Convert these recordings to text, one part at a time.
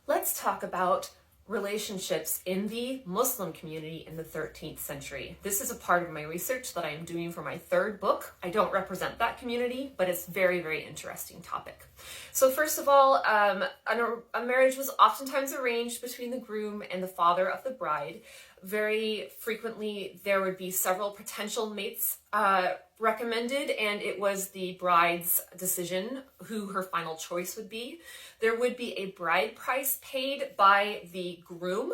Let's talk about relationships in the Muslim community in the 13th century. This is a part of my research that I am doing for my third book. I don't represent that community, but it's very, very interesting topic. So first of all, a marriage was oftentimes arranged between the groom and the father of the bride. Very frequently, there would be several potential mates recommended, and it was the bride's decision who her final choice would be. There would be a bride price paid by the groom.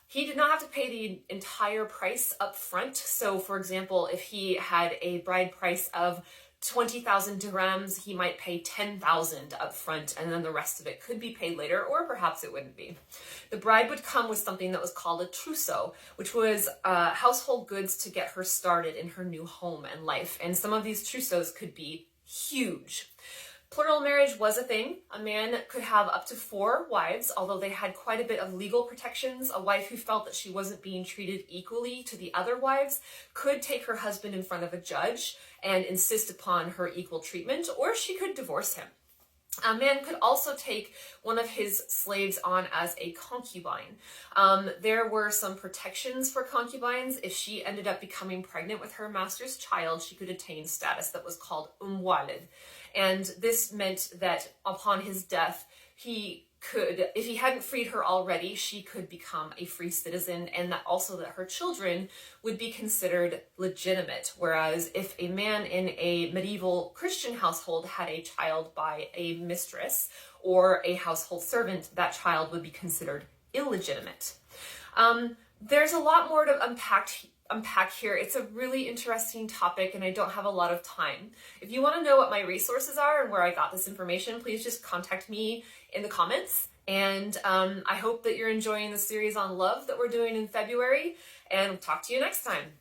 He did not have to pay the entire price up front. So for example, if he had a bride price of 20,000 dirhams, he might pay 10,000 up front, and then the rest of it could be paid later, or perhaps it wouldn't be. The bride would come with something that was called a trousseau, which was household goods to get her started in her new home and life. And some of these trousseaux could be huge. Plural marriage was a thing. A man could have up to 4 wives, although they had quite a bit of legal protections. A wife who felt that she wasn't being treated equally to the other wives could take her husband in front of a judge and insist upon her equal treatment, or she could divorce him. A man could also take one of his slaves on as a concubine. There were some protections for concubines. If she ended up becoming pregnant with her master's child, she could attain status that was called walid. And this meant that upon his death, he could, if he hadn't freed her already, she could become a free citizen, and that also that her children would be considered legitimate. Whereas if a man in a medieval Christian household had a child by a mistress or a household servant, that child would be considered illegitimate. There's a lot more to unpack here. It's a really interesting topic and I don't have a lot of time. If you want to know what my resources are and where I got this information, please just contact me in the comments. And I hope that you're enjoying the series on love that we're doing in February, and talk to you next time.